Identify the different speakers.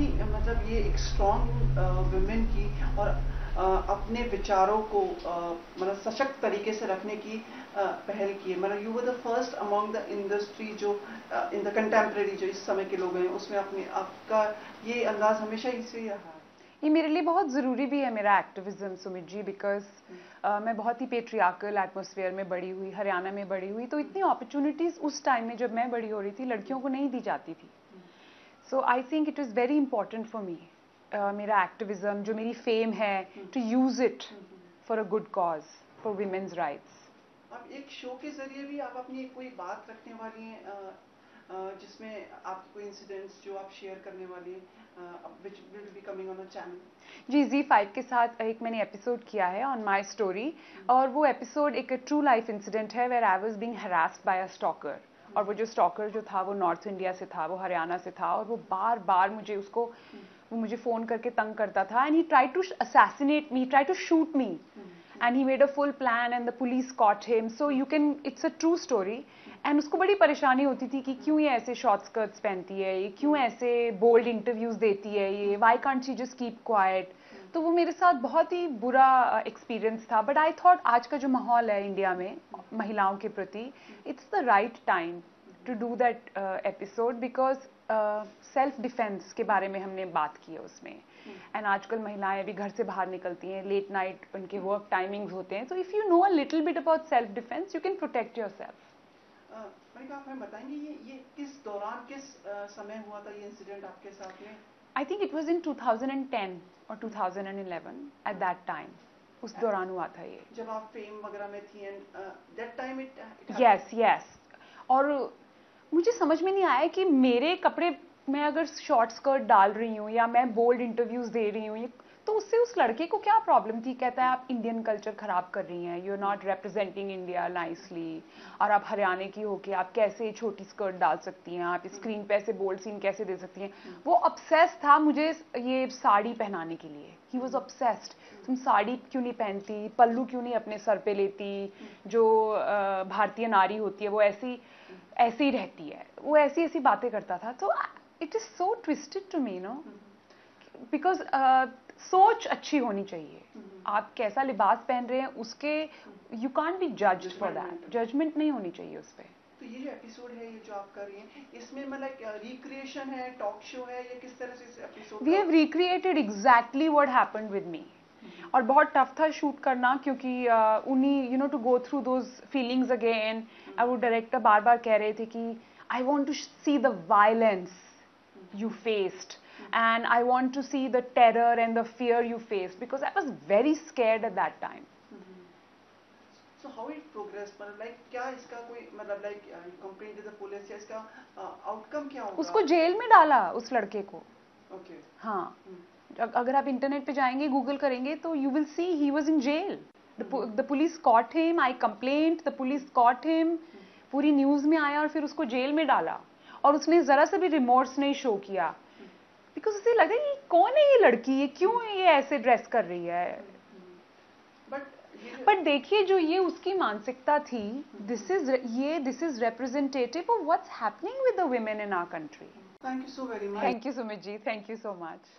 Speaker 1: मतलब ये एक स्ट्रॉन्ग वुमेन की और अपने विचारों को मतलब सशक्त तरीके से रखने की पहल की है। मतलब you were the first among the industry जो इन द कंटेम्प्रेरी जो इस समय के लोग हैं उसमें अपने आपका ये अंदाज हमेशा इससे ही रहा है।
Speaker 2: ये मेरे लिए बहुत ज़रूरी भी है मेरा एक्टिविज्म सुमित जी, बिकॉज मैं बहुत ही पेट्रियार्कल एटमॉस्फेयर में बड़ी हुई, हरियाणा में बड़ी हुई, तो इतनी अपॉर्चुनिटीज़ उस टाइम में जब मैं बड़ी हो रही थी लड़कियों को नहीं दी जाती थी। So I think it is very important for me, मेरा एक्टिविज्म जो मेरी फेम है, to use it for a good cause for women's rights.
Speaker 1: आप एक शो के जरिए भी आप अपनी कोई बात रखने वाली हैं जिसमें आप कोई इंसिडेंट्स जो आप शेयर करने वाली हैं which will be coming on a channel?
Speaker 2: जी, Z5 के साथ एक मैंने एपिसोड किया है ऑन माई स्टोरी, और वो एपिसोड एक ट्रू लाइफ इंसिडेंट है where I was being harassed by a stalker. और वो जो स्टॉकर जो था वो नॉर्थ इंडिया से था, वो हरियाणा से था, और वो बार बार मुझे वो मुझे फ़ोन करके तंग करता था, and he tried to assassinate me, tried to shoot me, and he made a full plan and the police caught him. So you can, it's a true story. And उसको बड़ी परेशानी होती थी कि क्यों ये ऐसे शॉर्ट स्कर्ट्स पहनती है, ये क्यों ऐसे बोल्ड इंटरव्यूज देती है, ये why can't she just keep quiet. तो वो मेरे साथ बहुत ही बुरा एक्सपीरियंस था, बट आई थॉट आज का जो माहौल है इंडिया में महिलाओं के प्रति, it's the right time to do that episode, because self defence के बारे में हमने बात की है उसमें। एंड आजकल महिलाएं भी घर से बाहर निकलती हैं, लेट नाइट उनके वर्क टाइमिंग्स होते हैं, तो if you know a little bit about self defence you can protect your self.
Speaker 1: Manika, आप हमें बताएंगे ये किस दौरान किस समय हुआ था ये इंसिडेंट आपके साथ में?
Speaker 2: I think it was in 2010 or 2011 at that time. उस दौरान हुआ था ये,
Speaker 1: जब आप फेम वगैरह में थी, and that time it
Speaker 2: yes yes. और मुझे समझ में नहीं आया कि मेरे कपड़े, मैं अगर शॉर्ट स्कर्ट डाल रही हूँ या मैं बोल्ड इंटरव्यूज दे रही हूँ, तो उससे उस लड़के को क्या प्रॉब्लम थी। कहता है आप इंडियन कल्चर खराब कर रही हैं, you are not representing India nicely, और आप हरियाणा की होके आप कैसे छोटी स्कर्ट डाल सकती हैं, आप स्क्रीन पे ऐसे बोल्ड सीन कैसे दे सकती हैं। वो ऑब्सेस्ड था मुझे ये साड़ी पहनाने के लिए, ही वॉज ऑब्सेस्ड। तुम साड़ी क्यों नहीं पहनती, पल्लू क्यों नहीं अपने सर पे लेती, जो भारतीय नारी होती है वो ऐसी ही रहती है, वो ऐसी ऐसी बातें करता था। तो it is so twisted to me, no, because सोच अच्छी होनी चाहिए। आप कैसा लिबास पहन रहे हैं उसके, you can't be judged for that, judgment नहीं होनी चाहिए उस पर।
Speaker 1: तो ये जो एपिसोड है, ये जो आप कर रही हैं, इसमें मतलब रिक्रिएशन है, टॉक शो है, या किस तरह से इस episode
Speaker 2: we have recreated exactly what happened with me. और बहुत टफ था शूट करना, क्योंकि उन्हीं to go through those feelings again. और वो डायरेक्टर बार बार कह रहे थे कि I want to see the violence you faced, and I want to see the terror and the fear you faced, because I was very scared at that time.
Speaker 1: So how it progressed, मतलब like क्या इसका कोई मतलब like complaint to the police, या इसका outcome क्या होगा?
Speaker 2: उसको जेल में डाला उस लड़के को।
Speaker 1: Okay.
Speaker 2: हाँ, अगर आप इंटरनेट पे जाएंगे, गूगल करेंगे, तो you will see he was in jail. The police caught him. I complained. The police caught him. पूरी न्यूज में आया और फिर उसको जेल में डाला, और उसने जरा सा भी रिमोर्स नहीं शो किया, बिकॉज उसे लगा ये कौन है ये लड़की, ये क्यों ये ऐसे ड्रेस कर रही है। बट देखिए जो ये उसकी मानसिकता थी, this is representative of what's happening with the women in our country.
Speaker 1: Thank you so very much.
Speaker 2: Thank you Sumit ji, thank you so much.